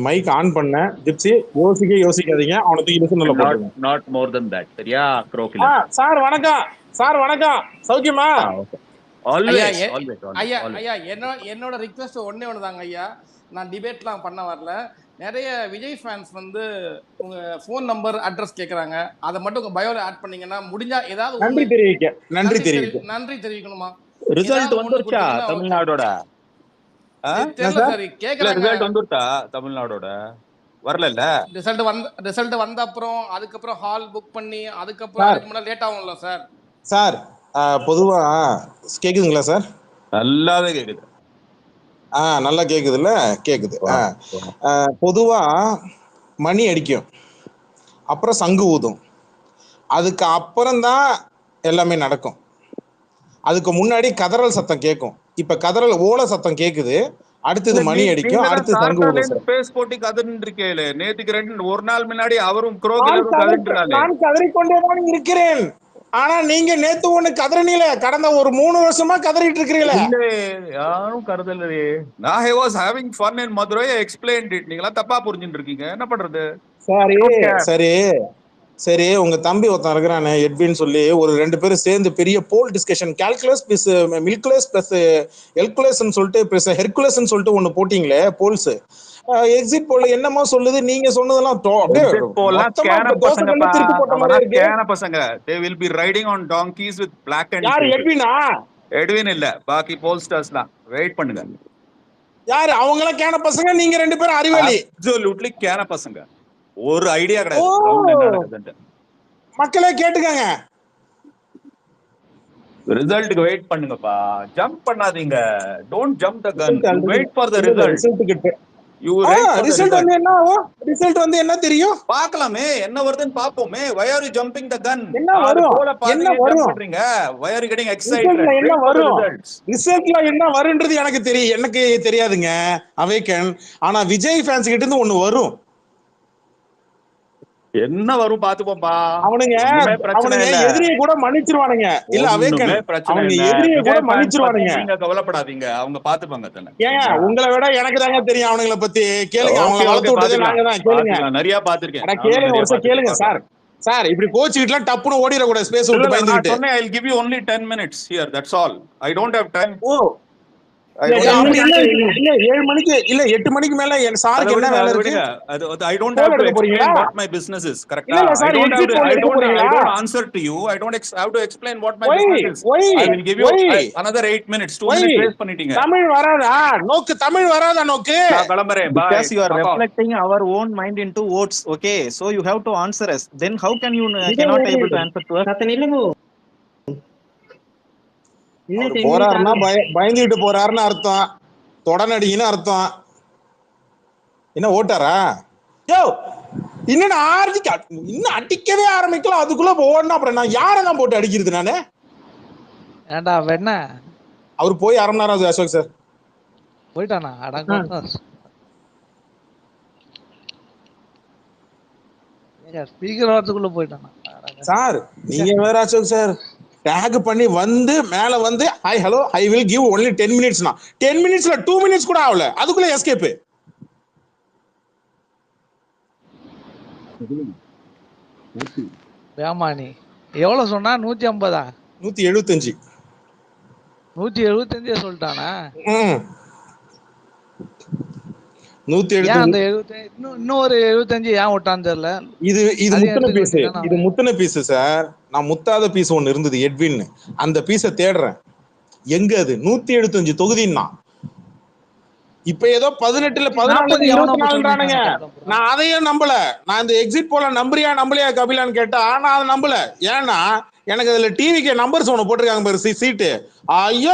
Mic on பண்ண gypsy யோசிக்காதீங்க. அவனை தூக்கி லிசன்ல போட்டுருங்க. not more than that. சரியா க்ரோக்கில. சார் வணக்கம். சார் வணக்கம். சௌக்கியமா? ஓகே. ஆல்வேஸ் ஐயா ஐயா என்னோட ரிக்வெஸ்ட் ஒன்னே ஒண்ணுதாங்க ஐயா. நான் டிபேட்லாம் பண்ண வரல. நிறைய விஜய் ஃபேன்ஸ் வந்து உங்க ஃபோன் நம்பர் அட்ரஸ் கேக்குறாங்க. அதை மட்டும் உங்க பயோல ஆட் பண்ணீங்கன்னா முடிஞ்சா ஏதாவது நன்றி தெரிவிக்கணுமா? ரிசல்ட் வந்துருச்சா தமிழ்நாடோட? தெரியல சார், கேக்குறாங்க. ரிசல்ட் வந்துருச்சா தமிழ்நாடோட? வரல. ரிசல்ட் வந்த அப்புறம் அதுக்கப்புறம் ஹால் புக் பண்ணி அதுக்கப்புறம் அதுக்கு முன்னாடி லேட் ஆகும்ல சார்? சார் பொதுவா கேக்குதுங்களா சார்? நல்லாவே கேக்குது. நல்லா கேக்குதுல்ல? கேக்குது. பொதுவா மணி அடிக்கும், அப்புறம் சங்கு ஊதும், அதுக்கு அப்புறம் தான் எல்லாமே நடக்கும். அதுக்கு முன்னாடி கதறல் சத்தம் கேட்கும். இப்ப கதறல் ஓல சத்தம் கேக்குது, அடுத்தது மணி அடிக்கும், அடுத்து சங்கு ஊதும். ஸ்பேஸ் போட்டி கதறிருக்கேல நேத்துக்கு ஒரு நாள் முன்னாடி அவரும் க்ரோகிலரும் கதறிட்டாங்க. நான் கதறிக்கொண்டே தான் இருக்கிறேன். ஆனா நீங்க நேத்து ஒண்ணு கதறனில, கடந்த ஒரு 3 வருஷமா கதறிட்டு இருக்கீங்களே. இல்ல யாரும் கதறலையே. I was having fun in Madurai. I explained it. நீங்களா தப்பா புரிஞ்சிட்டு இருக்கீங்க. என்ன பண்றது? சரி உங்க தம்பி ஒருத்தன் இருக்கிறானே எட்வின் சொல்லி, ஒரு 2 பேரும் சேர்ந்து பெரிய போல் டிஸ்கஷன் கால்குலஸ் பிளஸ் மில்குலஸ் பிளஸ் எல்குலஸ்ன்னு சொல்லிட்டு பிளஸ் ஹெர்குலஸ்ன்னு சொல்லிட்டு ஒண்ணு போட்டீங்களே போல்ஸ். எக்ஸிட் போல என்னமோ சொல்லுது, நீங்க சொன்னதெல்லாம் பசங்க. They will be riding on donkeys with black and யார்? எட்வினா? எட்வின் இல்ல, பாக்கி போல்ஸ்டர்ஸ்லாம். வெயிட் பண்ணுங்க. யாரு அவங்கலாம்? கேன பசங்க. நீங்க 2 பேரும் அறிவாளி. அப்சல்யூட்லி கேன பசங்க. ஒரு ஐடியா கிடையாது. மக்களே கேட்டுக்கங்க. ரிசல்ட்க்கு வெயிட் பண்ணுங்கப்பா, ஜம்ப் பண்ணாதீங்க. Don't jump the gun, wait for the result. Result வந்து என்ன ஆகும்? ரிசல்ட் வந்து என்ன தெரியும்? பார்க்கலாமே, என்ன வருதுன்னு பாப்போமே. why are you jumping the gun? என்ன வரும்? பண்றீங்க? why are you getting excited? என்ன வரும்? ரிசல்ட்ல என்ன வரும்ன்றது எனக்கு தெரியாதுங்க அவேக்கன். ஆனா விஜய் ஃபேன்ஸ் கிட்ட இருந்து ஒன்னு வரும். என்ன வரும் பாத்துப்போம்பா. அவனுங்க எதிரியை கூட மன்னிச்சிருவானுங்க. இல்ல அவேக்கன், அவனுங்க எதிரியை கூட மன்னிச்சிருவானுங்க. நீங்க கவலைப்படாதீங்க, அவங்க பாத்துப்பாங்க தானே. ஏன் உங்களை விட எனக்கு தாங்க தெரியும் அவங்கள பத்தி. கேளுங்க, அவங்க வளர்த்து விட்டது நாங்க தான். கேளுங்க, நிறைய பாத்துருக்கேன். கேளுங்க ஒரு நிமிஷம் கேளுங்க சார். சார் இப்படி கோச்சிக்கிட்டுலாம் டப்புன்னு ஓடிட கூட ஸ்பேஸ் விட்டு பயந்துட்டு. I will give you only 10 minutes here, that's all. I don't have time. 7 மணிக்கு இல்ல 8 மணிக்கு மேல என் சாருக்கு என்ன வேலை இருக்கு? I don't have to explain what my business is. Correct? I don't answer to you. I don't have to explain what my business is. I will give you another 8 minutes. 2 minutes waste பண்ணிட்டீங்க. தமிழ் வராதா நோக்கு? தமிழ் வராதா நோக்கு? நான் கிளம்பறேன். Because you are reflecting our own mind into votes. Okay, so you have to answer us. Then how can you cannot able to answer to us? போறாருன்னா பயந்துட்டு போறாருன்னு அர்த்தம், தொடநடின்னு அர்த்தம். என்ன ஓட்டாரா? யோ இன்னும் இன்னும் அடிக்கவே ஆரம்பிக்கலாம், அதுக்குள்ள ஓடனா அப்புறம் நான் யாரெல்லாம் போட்டு அடிக்கிறது நானு? ஏண்டா வெண்ண அவரு போய் 1/2 மணி நேரம் ஆகுது அசோக் சார். போயிட்டானா? அடங்க ஸ்பீக்கர் வரதுக்குள்ள போயிட்டானா சார்? நீங்க வேற அசோக் சார் டேக் பண்ணி வந்து மேல வந்து hi hello I will give only 10 மினிட்ஸ்னா 10 மினிட்ஸ்ல 2 மினிட்ஸ் கூட ஆகல, அதுக்குள்ள எஸ்கேப். ஏமானி எவ்வளவு சொன்னா? 150? 175. 175 சொல்லிட்டானா? 175. இன்னும் ஒரு 75 ஏன் விட்டான்னு தெரியல. இது முத்தன பீஸ் சார். நான் முத்தாத பீஸ் ஒண்ணு இருந்தது எட்வின், அந்த பீஸை தேடுறேன். எங்க அது? 175 தொகுதின்னா இப்ப ஏதோ 18 14 24ன்றானுங்க. நான் அதையும் நம்பல. நான் இந்த எக்ஸிட் போல நம்பலையா கபிலான்னு கேட்டா நான் அதை நம்பல. ஏன்னா எனக்கு அதுல டிவிக்கு நம்பர்ஸ் ஒண்ணு போட்டிருக்காங்க பாரு சீட்டு. ஐயோ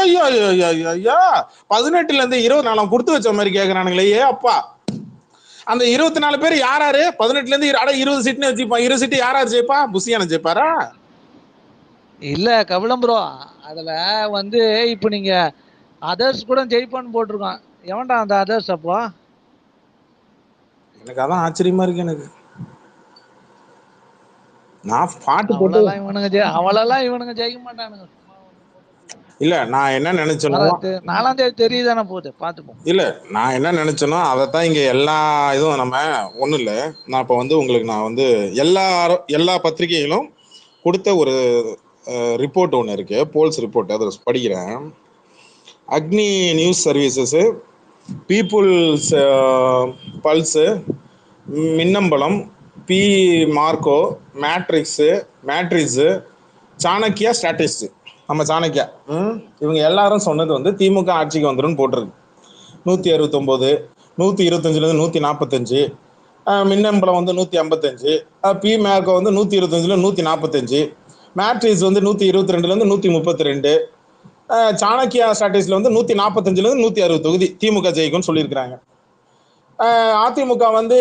18ல இருந்து 24 கொடுத்து வச்ச மாதிரி கேக்குறானுங்களே. அப்பா அந்த 24 பேர் யாராரு? 18ல இருந்து 20 சீட்னு வச்சுப்பான். 20 சீட்டு யாராரு ஜெயிப்பா? புசியான ஜெயிப்பாரா? இல்ல கபிலம் ப்ரோ, அதுல வந்து இப்ப நீங்க அதர்ஸ் கூட ஜெயிப்பான்னு போட்டிருக்கான். எவன்டா அந்த அதர்ஸ்? அப்போ எனக்கு அதான் ஆச்சரியமா இருக்கு. எனக்கு நான் பாட்டு போட்டு அவளெல்லாம் இவனுங்க ஜெயிக்க மாட்டானுங்க. இல்ல நான் என்ன நினைச்சேனோ 4ஆம் தேதி தெரியுதானே போகுது பார்த்துப்போம். இல்ல நான் என்ன நினைச்சேனோ அதைத்தான் இங்க எல்லா இதுவும் நம்ம ஒண்ணும் இல்ல. நான் இப்ப வந்து உங்களுக்கு நான் வந்து எல்லா பத்திரிகைகளும் கொடுத்த ஒரு ரிப்போர்ட் ஒன்று இருக்கு, போல்ஸ் ரிப்போர்ட், அதை படிக்கிறேன். Agni news services, people's pulse, Minnambalam, P MARQ, Matrize, Chanakya strategist, நம்ம சாணக்கியா இவங்க எல்லாரும் சொன்னது வந்து திமுக ஆட்சிக்கு வந்துடும் போட்டிருக்கு. 169, 125லேருந்து 145, மின்னம்பலம் வந்து 155, பி மேர்க்கோ வந்து 125ல 145, மேட்ரிக்ஸ் வந்து 122லேருந்து 132, சாணக்கியா ஸ்ட்ராட்டஜிஸ்ல வந்து 145லேருந்து 160 தொகுதி திமுக ஜெயிக்கும்னு சொல்லியிருக்கிறாங்க. அதிமுக வந்து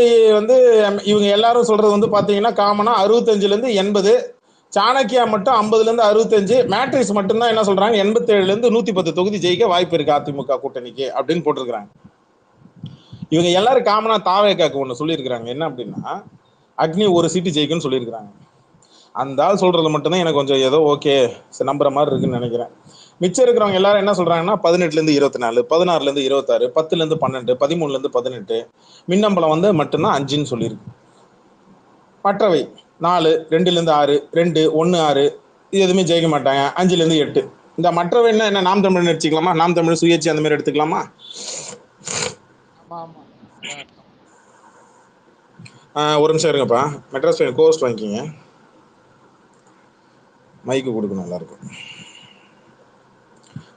இவங்க எல்லாரும் சொல்றது வந்து பாத்தீங்கன்னா காமனா 65லேருந்து 80, சாணக்கியா மட்டும் 50லேருந்து 65, மேட்ரிக்ஸ் மட்டும்தான் என்ன சொல்றாங்க 87லேருந்து 110 தொகுதி ஜெயிக்க வாய்ப்பு இருக்கு அதிமுக கூட்டணிக்கு அப்படின்னு போட்டிருக்கிறாங்க. இவங்க எல்லாரும் காமனா தாவேக்காக்கு ஒண்ணு சொல்லியிருக்கிறாங்க, என்ன அப்படின்னா அக்னி ஒரு சீட்டு ஜெயிக்கும்னு சொல்லியிருக்கிறாங்க. அந்த ஆள் சொல்றது மட்டும்தான் எனக்கு கொஞ்சம் ஏதோ ஓகே நம்புற மாதிரி இருக்குன்னு நினைக்கிறேன். மிச்சம் இருக்கிறவங்க எல்லாரும் என்ன சொல்றாங்கன்னா 18லேருந்து 24, 16லேருந்து 26, 10லேருந்து 12, 13லேருந்து 18, மின்னம்பலம் வந்து மட்டும்தான் 5ன்னு சொல்லியிருக்கு. மற்றவை 4, 2லேருந்து 6, 2, 1, 6 இது எதுவுமே ஜெயிக்க மாட்டாங்க. 5லேருந்து 8. இந்த மற்றவை என்ன நாம் தமிழ் எடுத்துக்கலாமா, நாம் தமிழ் சுயேட்சை அந்த மாதிரி எடுத்துக்கலாமா? ஒரு நிமிஷம் இருங்கப்பா, மெட்ராஸ் கோஸ்ட் வாங்கிக்கிங்க, மைக்கு கொடுக்கணும் எல்லாருக்கும்.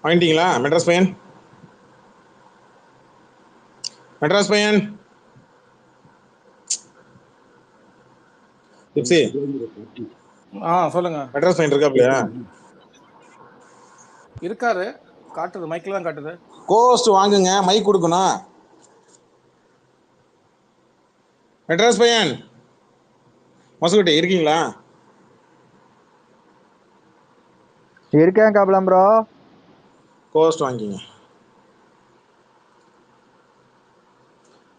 வாங்கிட்டீங்களா மெட்ராஸ் பையன்? மெட்ராஸ் பையன் டிப்ஸி சொல்லுங்க. மெட்ராஸ் பையன் இருக்காப்லையா? இருக்காரு, காட்டுது, மைக்ல தான் காட்டுது. கோஸ்ட் வாங்குங்க, மைக் கொடுக்கணும். மெட்ராஸ் பையன் மசுகுட்டி இருக்கீங்களா? இருக்கேன் கபலம் ப்ரோ. கோஸ்ட் வாங்கிங்க.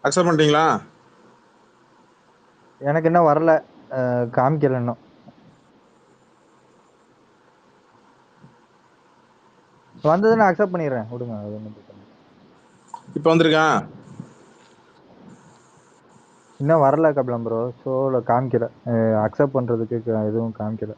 அக்செப்ட் பண்ணிட்டீங்களா? எனக்கு இன்னும் வரல, காமிக்கல இன்னும். வந்தது நான் அக்செப்ட் பண்ணிடுறேன், விடுங்க. இப்போ வந்திருக்கா? இன்னும் வரல கபலம் ப்ரோ, ஷோல காமிக்கல, அக்செப்ட் பண்றதுக்கு எதுவும் காமிக்கல.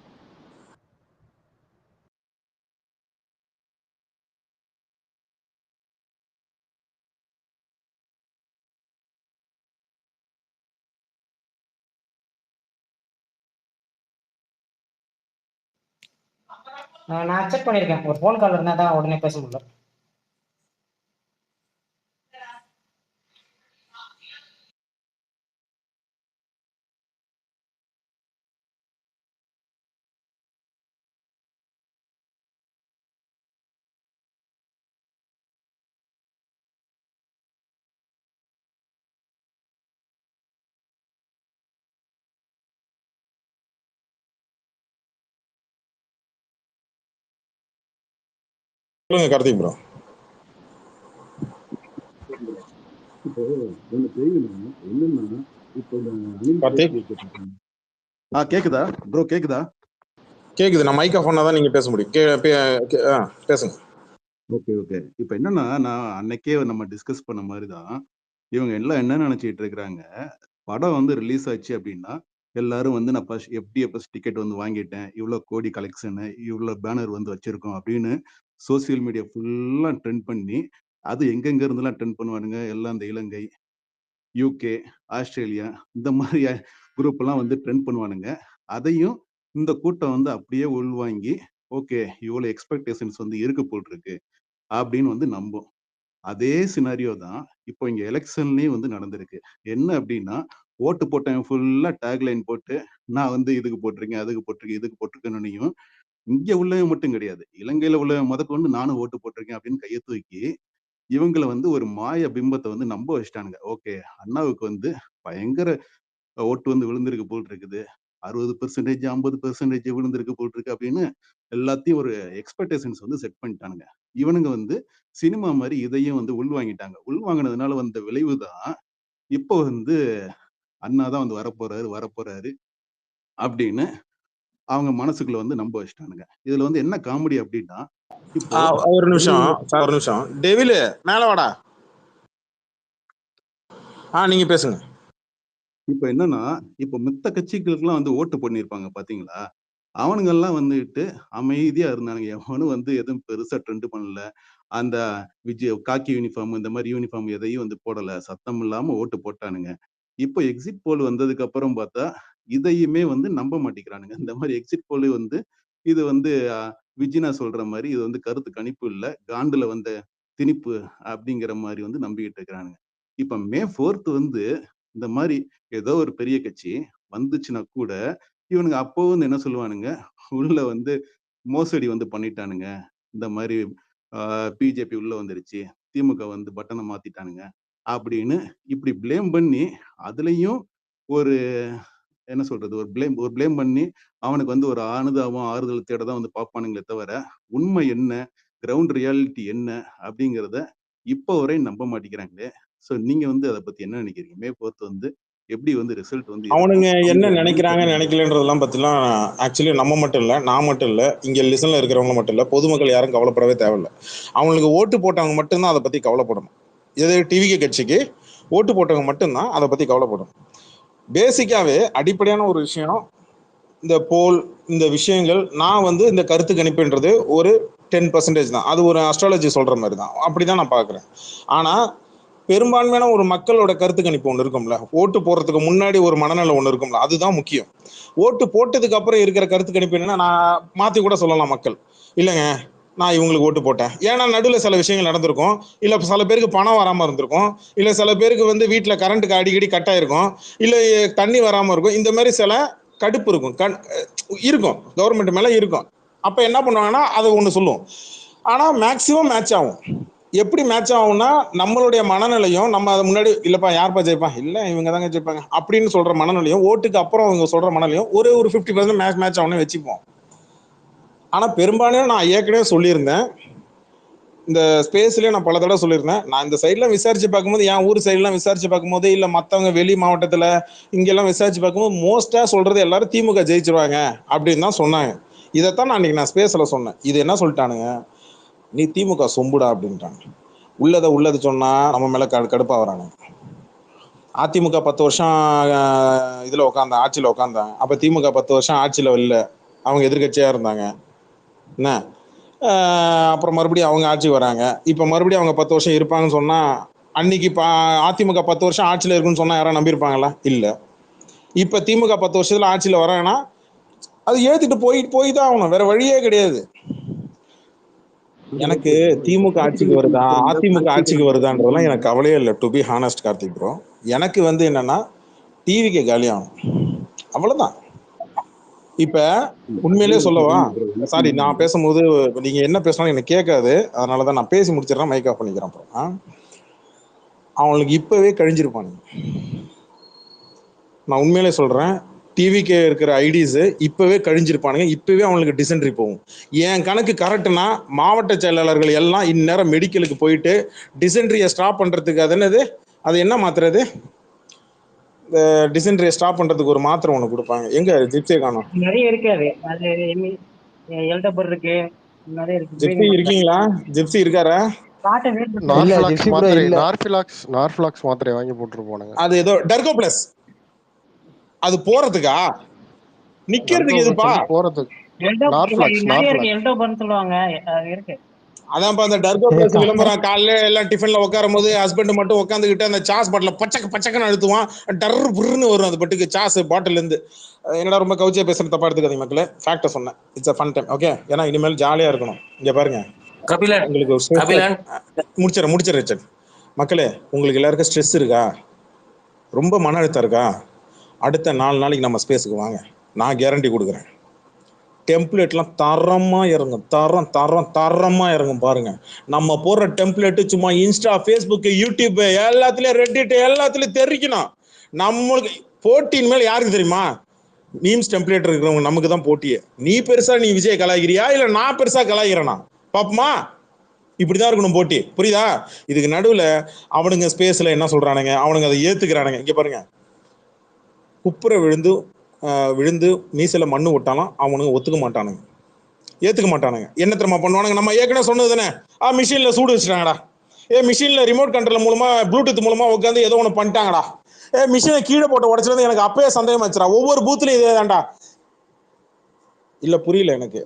நான் அக்செப்ட் பண்ணியிருக்கேன். ஒரு ஃபோன் கால் இருந்தால் தான் உடனே பேச முடியல. சொல்லுங்க கார்த்திக் ப்ரோ. இப்போ ஒண்ணு தெரியுமா, என்னன்னா இப்போ கேக்குதா ப்ரோ? கேக்குதா? கேக்குது. நான் மைக்கா போனா தான் நீங்க பேச முடியும். பேசுங்க. Okay okay. இப்போ என்னன்னா, நான் அன்னைக்கே நம்ம டிஸ்கஸ் பண்ண மாதிரிதான் இவங்க எல்லாம் என்ன நினைச்சிட்டு இருக்கிறாங்க, படம் வந்து ரிலீஸ் ஆச்சு அப்படின்னா எல்லாரும் வந்து நான் FDFS டிக்கெட் வந்து வாங்கிட்டேன், இவ்வளவு கோடி கலெக்ஷனு, இவ்வளவு பேனர் வந்து வச்சிருக்கோம் அப்படின்னு சோசியல் மீடியா ஃபுல்லா ட்ரெண்ட் பண்ணி, அது எங்கெங்க இருந்தெல்லாம் ட்ரெண்ட் பண்ணுவானுங்க, எல்லாம் இந்த இலங்கை, UK, ஆஸ்திரேலியா இந்த மாதிரி குரூப் எல்லாம் வந்து ட்ரெண்ட் பண்ணுவானுங்க. அதையும் இந்த கூட்டம் வந்து அப்படியே உள்வாங்கி ஓகே இவ்வளவு எக்ஸ்பெக்டேஷன்ஸ் வந்து இருக்கு போல் இருக்கு அப்படின்னு வந்து நம்பும். அதே சினாரியோ தான் இப்போ இங்க எலெக்ஷன்லயும் வந்து நடந்திருக்கு. என்ன அப்படின்னா, ஓட்டு போட்டவன் ஃபுல்லா டேக்லைன் போட்டு நான் வந்து இதுக்கு போட்டிருக்கேன், அதுக்கு போட்டிருக்கேன், இதுக்கு போட்டிருக்கேன்னு, இங்க உள்ளவன் மட்டும் கிடையாது, இலங்கையில உள்ளவன் முதற்கொண்டு நானும் ஓட்டு போட்டிருக்கேன் அப்படின்னு கையை தூக்கி இவங்களை வந்து ஒரு மாய பிம்பத்தை வந்து நம்ப வச்சிட்டானுங்க. ஓகே அண்ணாவுக்கு வந்து பயங்கர ஓட்டு வந்து விழுந்திருக்கு போல் இருக்குது, 60%, 50% விழுந்திருக்கு போல் இருக்கு அப்படின்னு எல்லாத்தையும் ஒரு எக்ஸ்பெக்டேஷன்ஸ் வந்து செட் பண்ணிட்டானுங்க. இவனுங்க வந்து சினிமா மாதிரி இதையும் வந்து உள்வாங்கிட்டாங்க. உள்வாங்கினதுனால வந்த விளைவு தான் இப்போ வந்து அண்ணாதான் வந்து வரப்போறாரு அப்படின்னு அவங்க மனசுக்குள்ள வந்து நம்ப வச்சிட்டானுங்க. இதுல வந்து என்ன காமெடி அப்படின்னா, இப்போ ஒரு நிமிஷம் டெவிலு மேல வாடா. நீங்க பேசுங்க. இப்ப என்னன்னா, இப்ப மித்த கட்சிகளுக்கெல்லாம் வந்து ஓட்டு பண்ணிருப்பாங்க பாத்தீங்களா? அவனுங்கெல்லாம் வந்துட்டு அமைதியா இருந்தானுங்க. எவனும் வந்து எதுவும் பெருசா ட்ரெண்ட் பண்ணல. அந்த காக்கி யூனிஃபார்ம் இந்த மாதிரி யூனிஃபார்ம் எதையும் வந்து போடல. சத்தம் இல்லாம ஓட்டு போட்டானுங்க. இப்போ எக்ஸிட் போல் வந்ததுக்கு அப்புறம் பார்த்தா, இதையுமே வந்து நம்ப மாட்டேங்கிறானுங்க. இந்த மாதிரி எக்ஸிட் போல் வந்து இது வந்து விஜினா சொல்ற மாதிரி இது வந்து கருத்து கணிப்பு இல்ல. காண்டுல வந்த திணிப்பு அப்படிங்கிற மாதிரி வந்து நம்பிக்கிட்டு இருக்கிறானுங்க. இப்ப மே 4th வந்து இந்த மாதிரி ஏதோ ஒரு பெரிய கட்சி வந்துச்சுன்னா கூட இவனுங்க அப்போ வந்து என்ன சொல்லுவானுங்க, உள்ள வந்து மோசடி வந்து பண்ணிட்டானுங்க. இந்த மாதிரி பிஜேபி உள்ள வந்துருச்சு, திமுக வந்து பட்டனை மாத்திட்டானுங்க அப்படின்னு இப்படி பிளேம் பண்ணி அதுலயும் ஒரு என்ன சொல்றது ஒரு பிளேம் பண்ணி அவனுக்கு வந்து ஒரு அனுதாபம் ஆறுதல் தேட தான் வந்து பார்ப்பானுங்களே தவிர உண்மை என்ன, கிரவுண்ட் ரியாலிட்டி என்ன அப்படிங்கிறத இப்போ வரை நம்ப மாட்டேங்கிறாங்களே. ஸோ நீங்க வந்து அதை பத்தி என்ன நினைக்கிறீங்க? மே 4th வந்து எப்படி வந்து ரிசல்ட் வந்து அவனுங்க என்ன நினைக்கிறாங்க நினைக்கலன்றதெல்லாம் பத்திலாம் ஆக்சுவலி நம்ம மட்டும் இல்ல, நான் மட்டும் இல்ல, இங்க லிசன்ல இருக்கிறவங்க மட்டும் இல்ல, பொதுமக்கள் யாரும் கவலைப்படவே தேவையில்லை. அவங்களுக்கு ஓட்டு போட்டவங்க மட்டும்தான் அதை பத்தி கவலைப்படணும். இது டிவிகே கட்சிக்கு ஓட்டு போட்டவங்க மட்டும்தான் அதை பத்தி கவலைப்படணும். பேசிக்காவே அடிப்படையான ஒரு விஷயம் இந்த போல் இந்த விஷயங்கள். நான் வந்து இந்த கருத்து கணிப்புன்றது ஒரு 10% தான். அது ஒரு அஸ்ட்ராலஜி சொல்ற மாதிரி தான், அப்படிதான் நான் பாக்குறேன். ஆனா பெரும்பான்மையான ஒரு மக்களோட கருத்து கணிப்பு ஒன்று இருக்கும்ல, ஓட்டு போடுறதுக்கு முன்னாடி ஒரு மனநிலை ஒன்று இருக்கும்ல, அதுதான் முக்கியம். ஓட்டு போட்டதுக்கு அப்புறம் இருக்கிற கருத்து கணிப்பு என்னன்னா, நான் மாத்தி கூட சொல்லலாம். மக்கள் இல்லைங்க நான் இவங்களுக்கு ஓட்டு போட்டேன், ஏன்னா நடுவில் சில விஷயங்கள் நடந்திருக்கும், இல்லை சில பேருக்கு பணம் வராமல் இருந்திருக்கும், இல்லை சில பேருக்கு வந்து வீட்டில் கரண்ட்டுக்கு அடிக்கடி கட் ஆயிருக்கும், இல்லை தண்ணி வராமல் இருக்கும், இந்த மாதிரி சில கடுப்பு இருக்கும், இருக்கும், கவர்மெண்ட் மேலே இருக்கும். அப்போ என்ன பண்ணுவாங்கன்னா அதை ஒன்று சொல்லுவோம். ஆனால் மேக்சிமம் மேட்ச் ஆகும். எப்படி மேட்ச் ஆகும்னா நம்மளுடைய மனநிலையும், நம்ம அதை முன்னாடி இல்லப்பா யார்ப்பா ஜெயிப்பா, இல்லை இவங்க தாங்க ஜெயிப்பாங்க அப்படின்னு சொல்ற மனநிலையும், ஓட்டுக்கு அப்புறம் அவங்க சொல்ற மனநிலையும் ஒரு 50% மேட்ச் ஆகும்னு வச்சுப்போம். ஆனா பெரும்பாலும் நான் ஏற்கனவே சொல்லியிருந்தேன், இந்த ஸ்பேஸ்லயே நான் பல தடவை சொல்லியிருந்தேன், நான் இந்த சைட்லாம் விசாரிச்சு பார்க்கும்போது, என் ஊர் சைட்லாம் விசாரிச்சு பார்க்கும்போது, இல்லை மற்றவங்க வெளி மாவட்டத்தில் இங்கெல்லாம் விசாரிச்சு பார்க்கும்போது மோஸ்டா சொல்றது எல்லாரும் திமுக ஜெயிச்சிருவாங்க அப்படின்னு தான் சொன்னாங்க. இதைத்தான் நான் ஸ்பேஸ்ல சொன்னேன். இது என்ன சொல்லிட்டானுங்க, நீ திமுக சொம்புடா அப்படின்ட்டாங்க. உள்ளது சொன்னா நம்ம மேல கடுப்பா வராங்க. அதிமுக 10 வருஷம் இதுல உட்காந்தேன், ஆட்சியில உட்காந்தாங்க. அப்ப திமுக 10 வருஷம் ஆட்சியில இல்லை, அவங்க எதிர்கட்சியா இருந்தாங்க என்ன. அப்புறம் மறுபடியும் அவங்க ஆட்சி வராங்க. இப்ப மறுபடியும் அவங்க 10 வருஷம் இருப்பாங்கன்னு சொன்னா, அன்னைக்கு அதிமுக 10 வருஷம் ஆட்சியில இருக்குன்னு சொன்னா யாரும் நம்பியிருப்பாங்களா? இல்ல. இப்ப திமுக 10 வருஷத்துல ஆட்சியில வராங்கன்னா அது ஏத்துட்டு போய் தான் ஆகணும், வேற வழியே கிடையாது. எனக்கு திமுக ஆட்சிக்கு வருதா அதிமுக ஆட்சிக்கு வருதான்றதெல்லாம் எனக்கு கவலையே இல்லை, to be honest Karthik bro. எனக்கு வந்து என்னன்னா டிவிக்கு காலியாகும், அவ்வளவுதான். இப்ப உண்மையிலேயே சொல்லவா, சாரி நான் பேசும்போது நீங்க என்ன பேசினாலும் எனக்கு கேட்காது, அதனாலதான் நான் பேசி முடிச்சிடறேன், மைக் ஆஃப் பண்ணிக்கிறேன். அப்புறம் அவங்களுக்கு இப்பவே கழிஞ்சிருப்பானுங்க. நான் உண்மையிலே சொல்றேன், டிவிக்கு இருக்கிற ஐடிஸ் இப்பவே கழிஞ்சிருப்பானுங்க, இப்பவே அவங்களுக்கு டிசென்ட்ரி போகும். என் கணக்கு கரெக்ட்னா மாவட்ட செயலாளர்கள் எல்லாம் இந்நேரம் மெடிக்கலுக்கு போயிட்டு டிசென்ட்ரியை ஸ்டாப் பண்றதுக்கு அது என்ன மாத்துறது, இந்த டிசென்ட்ரியை ஸ்டாப் பண்றதுக்கு ஒரு மாத்திரை ஒன்று கொடுப்பாங்க. எங்க ஜிப்சியை காணோம். நிறைய இருக்காது, அது எல்டபர் இருக்கு, நிறைய இருக்கு. ஜிப்சி இருக்கீங்களா? ஜிப்சி இருக்காரா? நார்ஃபிளாக்ஸ் மாத்திரை வாங்கி போட்டுருப்பானுங்க. அது ஏதோ டர்கோ பிளஸ், அது போறதுக்கா நிக்கிறதுக்கு எதுப்பா போறதுக்கு அதான்ப்பா அந்த டர்கோ பிளஸ் விளம்பரம். காலையில எல்லாம் டிஃபன்ல உட்காரும் போது ஹஸ்பண்ட் மட்டும் உட்காந்துக்கிட்டு அந்த சாஸ் பாட்டில பச்சைக்கு அழுத்துவான், டர்ரு புருன்னு வரும் அது பட்டுக்கு சாஸ் பாட்டில் இருந்து. என்னடா ரொம்ப கவுச்சியா பேசுறது, தப்பா எடுத்துக்காதீங்க மக்களே, ஃபேக்டை சொன்னேன். It's a fun time, okay? ஏன்னா இனிமேல் ஜாலியா இருக்கணும். இங்க பாருங்க, உங்களுக்கு முடிச்சிடறேன் மக்களே. உங்களுக்கு எல்லாருக்கும் ஸ்ட்ரெஸ் இருக்கா, ரொம்ப மன அழுத்தம் இருக்கா, அடுத்த 4 நாளைக்கு நம்ம ஸ்பேஸுக்கு வாங்க, நான் கேரண்டி கொடுக்குறேன். டெம்ப்ளேட்லாம் தரமா இறங்கும், தரமா இறங்கும். பாருங்க, நம்ம போடுற டெம்ப்ளேட் சும்மா இன்ஸ்டா, ஃபேஸ்புக், யூடியூப் எல்லாத்துலயும், ரெடிட் எல்லாத்துலயும் தெரிக்கணும். நம்மளுக்கு போட்டியின் மேல யாருக்கு தெரியுமா? மீம்ஸ் டெம்ப்ளேட் இருக்கிறவங்க நமக்கு தான் போட்டியே. நீ பெருசா நீ விஜய் கலாய்கிறியா, இல்ல நான் பெருசா கலாய்கிறேனா பாப்பமா? இப்படிதான் இருக்கணும் போட்டி, புரியுதா? இதுக்கு நடுவுல அவனுங்க ஸ்பேஸ்ல என்ன சொல்றானுங்க, அவனுங்க அதை ஏத்துக்கிறானுங்க. இங்க பாருங்க, குப்புற விழுந்து மீசையில மண்ணு விட்டாலும் அவனுங்க ஒத்துக்க மாட்டானுங்க. ஏத்துக்க மாட்டானுங்க. என்ன தெரியுமா பண்ணுவானுங்க, நம்ம ஏற்கனவே சொன்னது தானே, மிஷின்ல சூடு வச்சுட்டாங்கடா, மிஷின்ல ரிமோட் கண்ட்ரோல் மூலமா ப்ளூடூத் மூலமா உட்காந்து ஏதோ ஒன்று பண்ணிட்டாங்கடா, மிஷினை கீழே போட்டு உடச்சிருந்து எனக்கு அப்பயே சந்தேகம் வச்சுடா, ஒவ்வொரு பூத்துலயும் இதே தான்டா. இல்ல புரியல எனக்கு.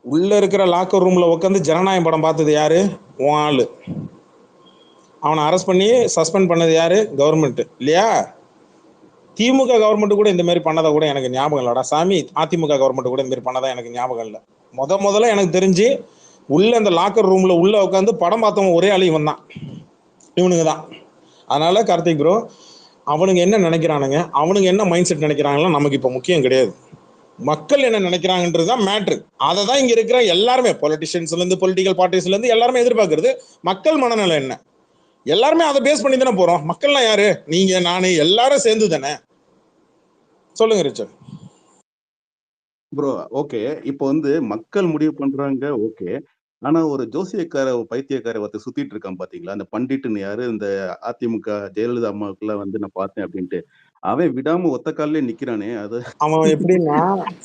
உள்ள இருக்கிற லாக்கர் ரூம்ல உட்காந்து ஜனநாயகம் படம் பார்த்தது யாரு? உன் ஆளு. அவனை அரெஸ்ட் பண்ணி சஸ்பெண்ட் பண்ணது யாரு? கவர்மெண்ட் இல்லையா? திமுக கவர்மெண்ட் கூட இந்த மாதிரி பண்ணதை கூட எனக்கு ஞாபகம் இல்லடா சாமி. அதிமுக கவர்மெண்ட் கூட இந்த மாதிரி பண்ணதா எனக்கு ஞாபகம் இல்லை. முதல்ல எனக்கு தெரிஞ்சு உள்ள அந்த லாக்கர் ரூம்ல உள்ள உட்காந்து படம் பார்த்தவங்க ஒரே ஆளு இவன் தான், இவனுங்க தான். அதனால கார்த்திக் ப்ரோ, அவனுங்க என்ன நினைக்கிறானுங்க, அவனுங்க என்ன மைண்ட் செட் நினைக்கிறாங்களோ நமக்கு இப்ப முக்கியம் கிடையாது. மக்கள் என்ன நினைக்கிறாங்கன்றதுதான் மேட்ரு. அதை தான் இங்க இருக்கிற எல்லாருமே, பொலிட்டிஷியன்ஸ்ல இருந்து பொலிட்டிக்கல் பார்ட்டிஸ்ல இருந்து எல்லாருமே எதிர்பார்க்கறது. மக்கள் மனநிலை என்ன, எல்லாருமே அதை பேஸ் பண்ணி தானே போறோம். மக்கள்லாம் யாரு? நீங்க, நானு, எல்லாரும் சேர்ந்து தானே. சொல்லுங்க ரிச்சர்ட். ப்ரோ ஓகே, இப்போ வந்து மக்கள் முடிவு பண்றாங்க, ஓகே. ஆனா ஒரு ஜோசியக்கார பைத்தியக்கார ஒருத்தர் சுத்திட்டு இருக்கான் பாத்தீங்களா, அந்த பண்டிட்டுன்னு யாரு, இந்த அதிமுக ஜெயலலிதா அம்மாவுக்குலாம் வந்து நான் பார்த்தேன் அப்படின்ட்டு, அவன் விடாம ஒத்த காலிலே நிக்கிறானே. அது அவன் எப்படின்னா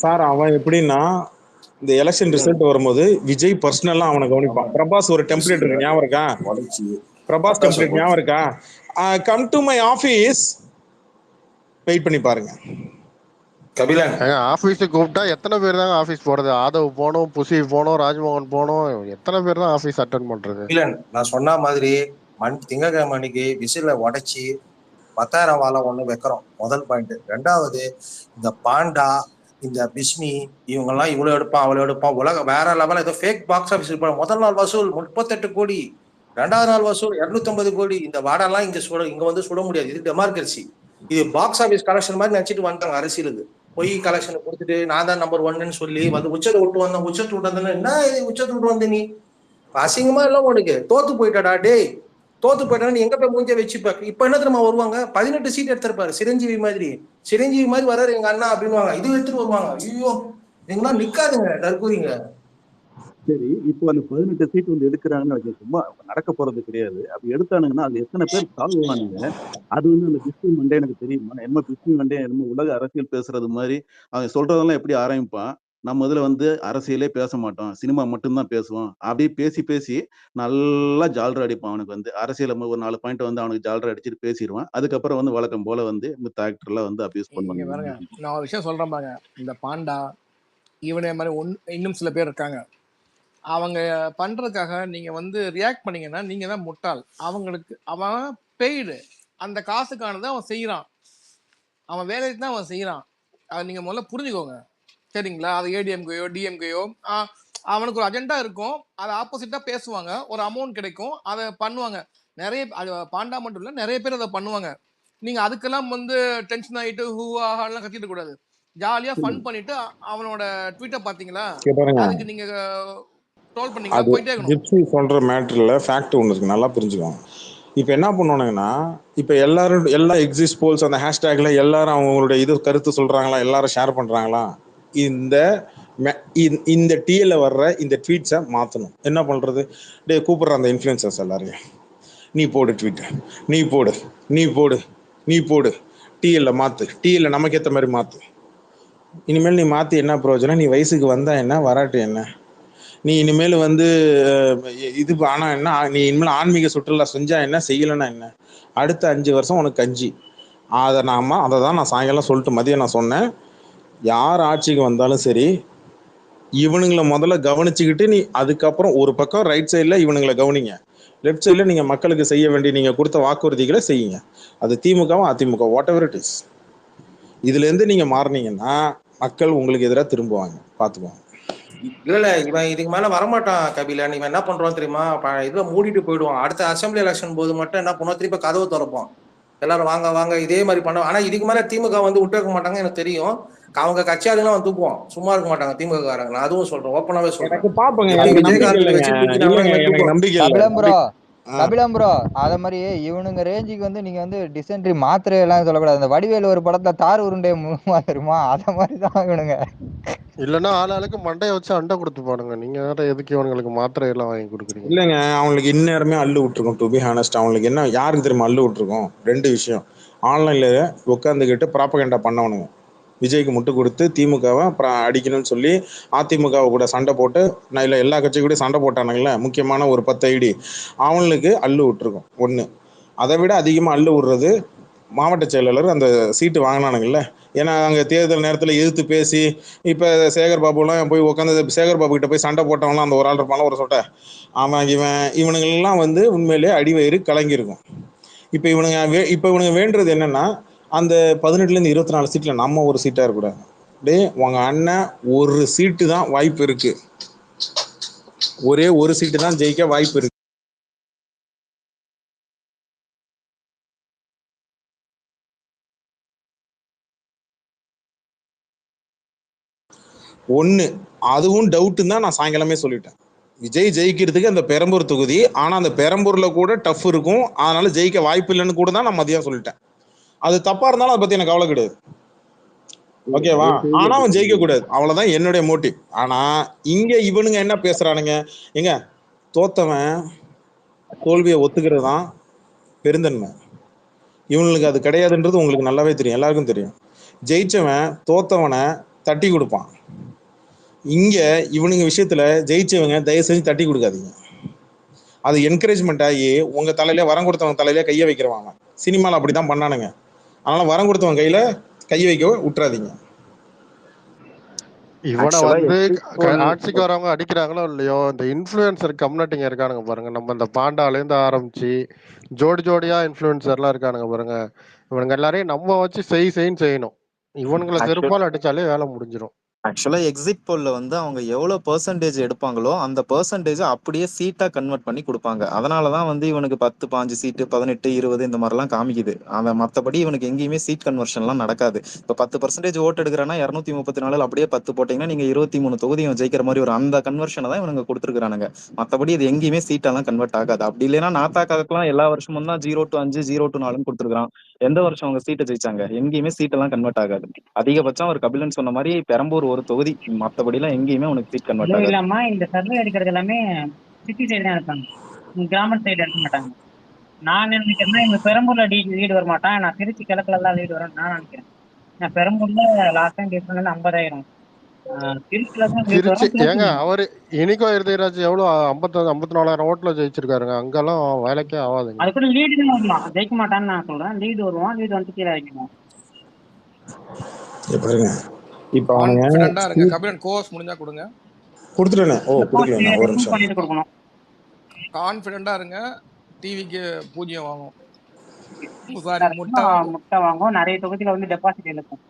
சார், அவன் எப்படின்னா இந்த எலெக்ஷன் ரிசல்ட் வரும்போது விஜய் பர்சனலா அவனை கவனிப்பான். பிரபாஸ் ஒரு டெம்ப்ளேட் இருக்கு, ஞாபகம் இருக்கா? பிரபாஸ் டெம்ப்ளேட் ஞாபகம் இருக்கா? Come to my office, wait பண்ணி பாருங்க. கபிலன் ஆபீஸுக்கு கூப்பிட்டா எத்தனை பேர் தாங்க ஆபீஸ் போறது? ஆதவ் போனோம், புசி போனோம், ராஜ்மோகன் போனோம், எத்தனை பேர் தான் ஆபீஸ் அட்டென்ட் பண்றது? கபிலன், நான் சொன்ன மாதிரி திங்கட்கிழமை அன்னைக்கு விசில உடைச்சி 10,000 வாழை ஒண்ணு வைக்கிறோம், முதல் பாயிண்ட். ரெண்டாவது, இந்த பாண்டா, இந்த பிஸ்மி, இவங்கெல்லாம் இவ்வளவு எடுப்பான் அவ்வளவு எடுப்பான், உலக வேற லெவல் ஏதோ ஃபேக் பாக்ஸ் ஆஃபீஸ் இருப்பாங்க. முதல் நாள் வசூல் 38 கோடி, 2வது நாள் வசூல் 250 கோடி. இந்த வாடெல்லாம் இங்க வந்து சுட முடியாது. இது டெமோக்ரஸி. இது பாக்ஸ் ஆஃபீஸ் கலெக்ஷன் மாதிரி நினைச்சிட்டு வந்தாங்க அரசியலுக்கு. பொய் கலெக்ஷன் கொடுத்துட்டு நான் தான் நம்பர் 1ன்னு சொல்லி வந்து உச்சத்தை விட்டு வந்தேன். உச்சத்தை விட்டு வந்தேன்னா என்ன, உச்சத்தை விட்டு வந்த நீ அசிங்கமா எல்லாம் உனக்கு தோத்து போயிட்டாடா. டேய், தோத்து போயிட்டா நீ எங்க போய் மூஞ்ச வச்சுப்ப. இப்ப என்ன தெரியுமா வருவாங்க, 18 சீட் எடுத்திருப்பாரு, சிரஞ்சீவி மாதிரி வர்றாரு எங்க அண்ணா அப்படின்வாங்க. இது எடுத்துட்டு வருவாங்க. ஐயோ, எங்கெல்லாம் நிக்காதுங்க, தற்கூறிங்க. சரி, இப்போ அந்த 18 சீட் வந்து எடுக்கிறாங்கன்னு சும்மா நடக்க போறது கிடையாது. அப்படி எடுத்தானுங்கன்னா அது எத்தனை பேர் தாழ்வானுங்க. அது வந்து அந்த பிஸ்மி மண்டே எனக்கு தெரியுமா, என்ன பிஸ்மி மண்டே என்னமோ உலக அரசியல் பேசுறது மாதிரி அவன் சொல்றதெல்லாம் எப்படி ஆரம்பிப்பான். நம்ம இதுல வந்து அரசியலே பேச மாட்டோம், சினிமா மட்டும்தான் பேசுவோம். அப்படியே பேசி நல்லா ஜால்ரா அடிப்பான். அவனுக்கு வந்து அரசியல ஒரு 4 பாயிண்ட் வந்து அவனுக்கு ஜால்ரா அடிச்சுட்டு பேசிடுவான். அதுக்கப்புறம் வந்து வழக்கம் போல வந்து மித்த ஆக்டர்லாம் வந்து அபியூஸ் பண்ணுவாங்க. நான் ஒரு விஷயம் சொல்றேன் பாருங்க, இந்த பாண்டா இவனே மாதிரி இன்னும் சில பேர் இருக்காங்க. அவங்க பண்றதுக்காக நீங்க வந்து ரியாக்ட் பண்ணீங்கன்னா நீங்க தான் முட்டாள். அவங்களுக்கு அவன் பெய்டு, அந்த காசுக்கானதை அவன் செய்யறான், அவன் வேலைக்கு தான் அவன் செய்யறான். அதை நீங்க முதல்ல புரிஞ்சுக்கோங்க, சரிங்களா? அது ஏடிஎம்கேயோ டிஎம்கேயோ அவனுக்கு ஒரு அஜெண்டா இருக்கும், அதை ஆப்போசிட்டா பேசுவாங்க, ஒரு அமௌண்ட் கிடைக்கும், அதை பண்ணுவாங்க. நிறைய பாண்டா மட்டும் இல்ல, நிறைய பேர் அதை பண்ணுவாங்க. நீங்க அதுக்கெல்லாம் வந்து டென்ஷன் ஆகிட்டு ஹூவாலாம் கத்திட்டு கூடாது. ஜாலியா ஃபன் பண்ணிட்டு அவனோட ட்வீட்டை பாத்தீங்களா, அதுக்கு நீங்க ட்ரோல் பண்ணீங்களா, போயிட்டே இருக்கணும். ஜிப்சி சொல்ற மேட்டர்ல ஃபேக்ட் ஒன்று இருக்கு, நல்லா புரிஞ்சுக்கோங்க. இப்போ என்ன பண்ணுவானுங்கன்னா, இப்போ எல்லா எக்ஸிஸ்ட் போல்ஸ் அந்த ஹேஷ்டேக்ல எல்லாரும் அவங்களுடைய இது கருத்து சொல்றாங்களா, எல்லாரும் ஷேர் பண்றாங்களா, இந்த டிஎல்ல வர்ற இந்த ட்வீட்ஸை மாற்றணும். என்ன பண்றது? டே கூப்பிடுற அந்த இன்ஃப்ளூயன்சர்ஸ் எல்லாரையும், நீ போடு ட்வீட், நீ போடு டிஎல்ல மாத்து, டிஎல்ல நமக்கு ஏற்ற மாதிரி மாத்து. இனிமேல் நீ மாத்தி என்ன பிரயோஜனம்? நீ வயசுக்கு வந்தா என்ன, வராட்டு என்ன? நீ இனிமேல் வந்து இது ஆனா என்ன, நீ இனிமேல் ஆன்மீக சுற்றுலா செஞ்சா என்ன, செய்யலைன்னா என்ன? அடுத்த 5 வருஷம் உனக்கு கஞ்சி. அதை தான் நான் சாயங்காலம் சொல்லிட்டு மதியம் நான் சொன்னேன், யார் ஆட்சிக்கு வந்தாலும் சரி இவனுங்களை முதல்ல கவனிச்சுக்கிட்டு நீ அதுக்கப்புறம் ஒரு பக்கம் ரைட் சைடில் இவனுங்களை கவனிங்க, லெஃப்ட் சைடில் நீங்கள் மக்களுக்கு செய்ய வேண்டிய நீங்கள் கொடுத்த வாக்குறுதிகளை செய்யுங்க. அது திமுகவும் AIADMK what ever it is. இதுலேருந்து நீங்கள் மாறினீங்கன்னா மக்கள் உங்களுக்கு எதிராக திரும்புவாங்க, பார்த்துக்குவாங்க. இல்ல இவன் இதுக்கு மேல வரமாட்டான் கபிலன். இவன் என்ன பண்றான் தெரியுமா, இதுல மூடிட்டு போயிடுவான். அடுத்த அசம்பிளி எலெக்ஷன் போது மட்டும் என்ன பண்ணுவோம், திருப்பி கதவு திறப்போம், எல்லாரும் வாங்க இதே மாதிரி பண்ணுவோம். ஆனா இதுக்கு மேல திமுக வந்து விட்டு வைக்க மாட்டாங்க, எனக்கு தெரியும். அவங்க கட்சியாளுங்க வந்து தூக்குவோம், சும்மா இருக்க மாட்டாங்க திமுக காரங்க. நான் அதுவும் சொல்றேன், ஓப்பனாவே சொல்றேன். கபிலம் ப்ரோ, அத மாதிரி இவனுங்க ரேஞ்சுக்கு வந்து நீங்க வந்து டிசென்ட்ரி மாத்திரை எல்லாம் சொல்லக்கூடாது. அந்த வடிவேலு ஒரு படத்துல தார் உருண்டைய முழுமா தெரியுமா, அத மாதிரிதான் இவனுங்க. இல்லன்னா ஆளாளுக்கு மண்டைய வச்சு அண்டை கொடுத்து பாருங்க. நீங்க வேற எதுக்கு இவனுங்களுக்கு மாத்திரை எல்லாம் வாங்கி கொடுக்குறீங்க? இல்லைங்க, அவங்களுக்கு இந்நேரமே அள்ளு விட்டுருக்கோம். டு பி ஹானஸ்ட், அவங்களுக்கு என்ன யாருக்கு தெரியுமா அள்ளு விட்டுருக்கோம்? 2 விஷயம். ஆன்லைன்ல உட்காந்துக்கிட்டு ப்ராப்பகண்டா பண்ணவனுங்க, விஜய்க்கு முட்டு கொடுத்து திமுகவை அப்புறம் அடிக்கணும்னு சொல்லி அதிமுகவை கூட சண்டை போட்டு நான் இல்லை எல்லா கட்சி கூட சண்டை போட்டானுங்கள முக்கியமான ஒரு 10 ஐடி அவனுக்கு அள்ளு விட்டுருக்கோம். ஒன்று. அதை விட அதிகமாக அள்ளு விடுறது மாவட்ட செயலாளர் அந்த சீட்டு வாங்கினானுங்கல்ல. ஏன்னா அங்கே தேர்தல் நேரத்தில் எதிர்த்து பேசி இப்போ சேகர் பாபுலாம் போய் உட்காந்து சேகர் பாபு கிட்ட போய் சண்டை போட்டவங்களாம் அந்த ஒரு ஆள் இருப்பான ஒரு சொட்டை அவன் இவனுங்கள்லாம் வந்து உண்மையிலே அடிவயிறு கலங்கியிருக்கும். இப்போ இவனுங்க வேண்டுறது என்னன்னா அந்த 18லேருந்து 24 சீட்டில் நம்ம ஒரு சீட்டாக இருக்கக்கூடாது. டே உங்க அண்ணன் ஒரு சீட்டு தான் வாய்ப்பு இருக்கு, ஒரே ஒரு சீட்டு தான் ஜெயிக்க வாய்ப்பு இருக்கு. ஒன்று அதுவும் டவுட்டுன்னு தான் நான் சாயங்காலமே சொல்லிட்டேன். விஜய் ஜெயிக்கிறதுக்கு அந்த பெரம்பூர் தொகுதி, ஆனால் அந்த பெரம்பூர்ல கூட டஃப் இருக்கும், அதனால ஜெயிக்க வாய்ப்பு இல்லைன்னு கூட தான் நான் மதியம் சொல்லிட்டேன். அது தப்பா இருந்தாலும் அதை பத்தி எனக்கு கவலை கிடையாது, ஓகேவா? ஆனா அவன் ஜெயிக்க கூடாது, அவ்வளவுதான் என்னுடைய மோட்டிவ். ஆனா இங்க இவனுங்க என்ன பேசுறானுங்க, எங்க தோத்தவன் தோல்வியை ஒத்துக்கிறது தான் பெருந்தன்மை. இவனுக்கு அது கிடையாதுன்றது உங்களுக்கு நல்லாவே தெரியும், எல்லாருக்கும் தெரியும். ஜெயிச்சவன் தோத்தவனை தட்டி கொடுப்பான். இங்க இவனுங்க விஷயத்துல ஜெயிச்சவங்க தயவு செஞ்சு தட்டி கொடுக்காதீங்க. அது என்கரேஜ்மெண்ட் ஆகி உங்க தலையில வரம் கொடுத்தவங்க தலையில கையை வைக்கிறவாங்க. சினிமாவில் அப்படிதான் பண்ணானுங்க. அதனால வரம் கொடுத்தவங்க கையில கையை வைக்க விட்டுறாதீங்க. இவனை வந்து ஆட்சிக்கு வரவங்க அடிக்கிறாங்களோ இல்லையோ, இந்த இன்ஃபுளுசர் கம்யூனிட்டிங்க இருக்கானுங்க பாருங்க, நம்ம இந்த பாண்டாலேருந்து ஆரம்பிச்சு ஜோடியா இன்ஃபுளுசர்லாம் இருக்கானுங்க பாருங்க, இவனுங்க எல்லாரையும் நம்ம வச்சு செய்யணும். இவனுங்களை செருப்பால் அடிச்சாலே வேலை முடிஞ்சிடும். ஆக்சுவலா எக்ஸிட் போல்ல வந்து அவங்க எவ்வளவு பெர்சன்டேஜ் எடுப்பாங்களோ அந்த பெர்சன்டேஜ் அப்படியே சீட்டா கன்வெர்ட் பண்ணி கொடுப்பாங்க. அதனாலதான் வந்து இவனுக்கு 10, 15 சீட்டு, 18, 20 இந்த மாதிரிலாம் காமிக்குது. அவன் மத்தபடி இவனுக்கு எங்கேயுமே சீட் கன்வர்ஷன்லாம் நடக்காது. இப்ப 10% ஓட்டு எடுக்கிறானா 234 அப்படியே 10 போட்டீங்கன்னா நீங்க 23 தொகுதி ஜெயிக்கிற மாதிரி ஒரு அந்த கன்வர்ஷனை தான் இவனுங்க கொடுத்துருக்கானுங்க. மத்தபடி இது எங்கேயுமே சீட்டெல்லாம் கன்வெர்ட் ஆகாது. அப்படி இல்லைன்னா நாத்தாக்காக்கெல்லாம் எல்லா வருஷமும் தான் 0 to 5, 0 to 4 கொடுத்துருக்கான். எந்த வருஷம் அவங்க சீட்டை ஜெயிச்சாங்க? எங்கேயுமே சீட்டெல்லாம் கன்வெர்ட் ஆகாது. அதிகபட்சம் ஒரு கபிலன் சொன்ன மாதிரி பெரம்பூர் ஒரு தொகுதி, மத்தபடி எல்லாம் எங்கேயுமே உனக்கு சீட் கன்வெர்ட் ஆகாது. இல்லாம இந்த சர்வே எடுக்கிறது எல்லாமே சிட்டி சைடு தான் எடுப்பாங்க, கிராம சைடு எடுக்க மாட்டாங்க. நான் நினைக்கிறேன்னா இவங்க பெரம்பூர்ல லீடு வர மாட்டான், நான் திருச்சி கிழக்குல தான் லீடு வரும்னு நான் நினைக்கிறேன். நான் பெரம்பூர்ல லாஸ்ட் டைம் கேஸ் பண்ணது 50,000, திருச்சியில தான் லீடு வரும். ஏங்க அவரு இனிக்கோ இருதயராஜ் எவ்வளவு 54,000 ஓட்டுல ஜெயிச்சிருக்காருங்க, அங்கெல்லாம் வேலைக்கே ஆகாதுங்க. அது கூட லீடு தான் வரலாம், ஜெயிக்க மாட்டான்னு நான் சொல்றேன். லீடு வருவான், லீடு வந்து கீழே வைக்கணும். இப்ப கான்ஃபிடென்ட்டா இருங்க. கபிலன் கோர்ஸ் முடிஞ்சா கொடுங்க. கொடுத்துட்டேனே. ஓ கொடுக்கறேன், ஒரு நிமிஷம் பண்ணிட்டு கொடுக்கணும். கான்ஃபிடென்ட்டா இருங்க. டிவிக்கு பூஜ்ஜியம் வாங்கும், முட்டை வாங்கும். நிறைய தொகுதியில வந்து டெபாசிட் இழுக்கும்.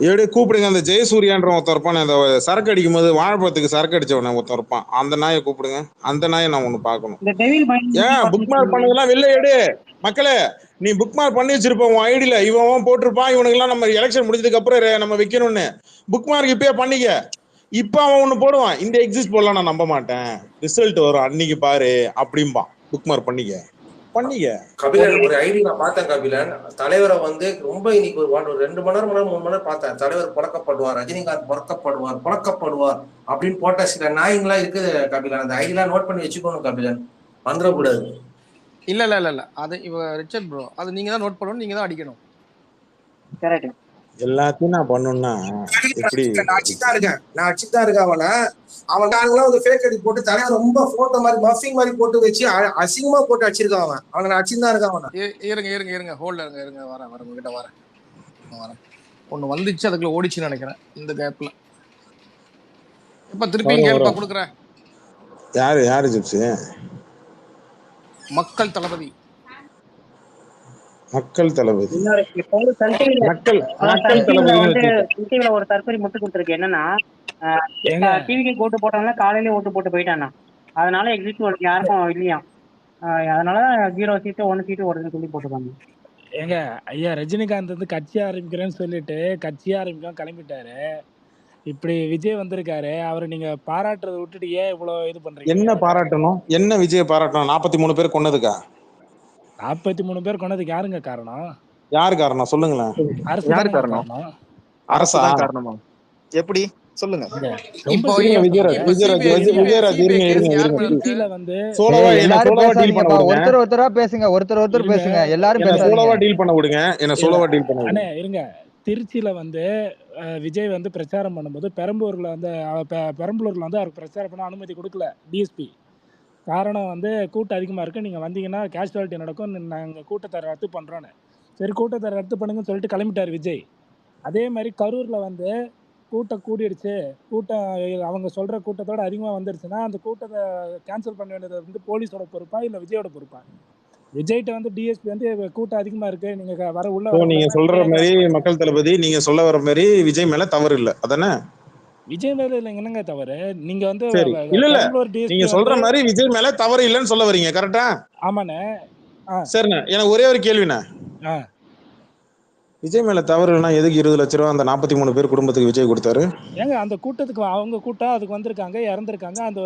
எப்படி கூப்பிடுங்க, அந்த ஜெயசூர்யான்ற ஒருத்தர் இருப்பான், இந்த சரக்கு அடிக்கும் போது வாழைப்பழத்துக்கு சரக்கு அடிச்சவன ஒருத்தர் இருப்பான், அந்த நாயை கூப்பிடுங்க. அந்த நாயை நான் ஒண்ணு பாக்கணும். ஏன் புக் மார்க் பண்ணதெல்லாம் வெளில எடு மக்களே. நீ புக் மார்க் பண்ணி வச்சிருப்ப உன் ஐடியில, இவன் போட்டிருப்பான் இவனுக்கு எல்லாம் நம்ம எலெக்ஷன் முடிஞ்சதுக்கு அப்புறம் நம்ம வைக்கணும்னு. புக் மார்க் இப்பயே பண்ணிக்க. இப்ப அவன் ஒண்ணு போடுவான், இந்த எக்ஸிஸ்ட் போடலாம் நான் நம்ப மாட்டேன், ரிசல்ட் வரும் அன்னைக்கு பாரு அப்படிம்பான். புக் மார்க் பண்ணிக்க. கபிலன் ஒரு ஐடி நான் பார்த்தேன். கபிலன் தலைவரை வந்து ரொம்ப இன்னைக்கு ஒரு 2 மணி நேரம் 3 மணி நேரம் பார்த்தேன். தலைவர் புழக்கப்படுவார், ரஜினிகாந்த் புழக்கப்படுவார் அப்படின்னு போட்ட சில நாயங்களா இருக்குது கபிலன். அந்த ஐடிலாம் நோட் பண்ணி வச்சுக்கணும் கபிலன், வந்துடக்கூடாது. இல்ல அது ரிச்சர்ட் ப்ரோ, அது நீங்க தான் நோட் பண்ணணும், நீங்க தான் அடிக்கணும். கரெக்ட். எல்லாத்தையும் நான் பண்ணணும்னா எப்படி? நான் அடிச்சுதான் இருக்கேன். அவன் ஒரு ஃபேக் ஐடி போட்டு தலைவர் ரொம்ப போட்டோ மாதிரி மஃபிங் மாதிரி போட்டு வச்சு அசிங்கமா போட்டு அடிச்சிருக்கான். அவன் நான் அடிச்சுதான் இருக்கான். இருங்க ஹோல்ட்ல இருங்க. வரேன் உங்ககிட்ட வரேன். ஒண்ணு வந்துச்சு, அதுக்குள்ள ஓடிச்சுன்னு நினைக்கிறேன் இந்த கேப்ல. இப்ப திருப்பி கேள்வி கொடுக்குறேன். யாரு ஜிப்ஸி? மக்கள் தளபதி. ஒரு தற்கொலை மட்டும் கொடுத்துருக்கு. என்னன்னா டிவிக்கு ஓட்டு போட்டவங்க காலையில ஓட்டு போட்டு போயிட்டானா, அதனால எக்ஸிட் யாருக்கும் இல்லையா, அதனால 0 சீட்டு 1 சீட்டு ஓடுதுன்னு சொல்லி போட்டுருக்காங்க. ஏங்க ஐயா, ரஜினிகாந்த் வந்து கட்சி ஆரம்பிக்கிறேன்னு சொல்லிட்டு கட்சி ஆரம்பிக்க கிளம்பிட்டாரு. இப்படி விஜய் வந்திருக்காரு, அவரை நீங்க பாராட்டுறதை விட்டுட்டு ஏன் இவ்வளவு இது பண்றீங்க? என்ன பாராட்டணும்? என்ன விஜய் பாராட்டணும்? 43 பேர் கொன்னதுக்கா? 43 பேர் கொன்னதுக்கு யாருங்க காரணம்? யாரு காரணம் சொல்லுங்களேன். அரசு யாரு காரணம்? அரசா காரணமா? எப்படி சொல்லுங்க. இப்போ விஜயராஜ் ஒருத்தரா பேசுங்க. எல்லாரும் சோலோவா டீல் பண்ண விடுங்க. என்ன சோலோவா டீல் பண்ண விடுங்க. இருங்க, திருச்சியில் வந்து விஜய் வந்து பிரச்சாரம் பண்ணும்போது பெரம்பலூரில் வந்து பெரம்பலூரில் வந்து அவருக்கு பிரச்சாரம் பண்ண அனுமதி கொடுக்கல டிஎஸ்பி. காரணம் வந்து கூட்டம் அதிகமாக இருக்குது, நீங்கள் வந்தீங்கன்னா கேஷுவாலிட்டி நடக்கும், நாங்கள் கூட்டத்தை ரத்து பண்ணுறோன்னு. சரி கூட்டத்தை ரத்து பண்ணுங்கன்னு சொல்லிட்டு கிளம்பிட்டார் விஜய். அதே மாதிரி கரூரில் வந்து கூட்டம் கூடிடுச்சு, கூட்டம் அவங்க சொல்கிற கூட்டத்தோட அதிகமாக வந்துடுச்சுன்னா அந்த கூட்டத்தை கேன்சல் பண்ண வேண்டியது வந்து போலீஸோட பொறுப்பா இல்லை விஜயோட பொறுப்பா? விஜய்கிட்ட வந்து டிஎஸ்பி வந்து கூட்டம் அதிகமா இருக்கு, நீங்க வர உள்ள நீங்க சொல்ற மாதிரி மக்கள் தளபதி நீங்க சொல்ல வர மாதிரி விஜய் மேல தவறு இல்ல அதானே? விஜய் மேல இல்லைங்க, என்னங்க தவறு? நீங்க வந்து இல்ல நீங்க சொல்ற மாதிரி விஜய் மேல தவறு இல்லைன்னு சொல்ல வரீங்க, கரெக்டா? ஆமாண்ணே. சரிண்ணே, எனக்கு ஒரே ஒரு கேள்விண்ணே. விஜய் மேல தவறு இல்லைன்னா எதுக்கு 20 லட்ச ரூபா அந்த 43 பேர் குடும்பத்துக்கு விஜய் கொடுத்தாரு? ஏங்க அந்த கூட்டத்துக்கு அவங்க கூட்டம் அதுக்கு வந்திருக்காங்க, இறந்துருக்காங்க, அந்த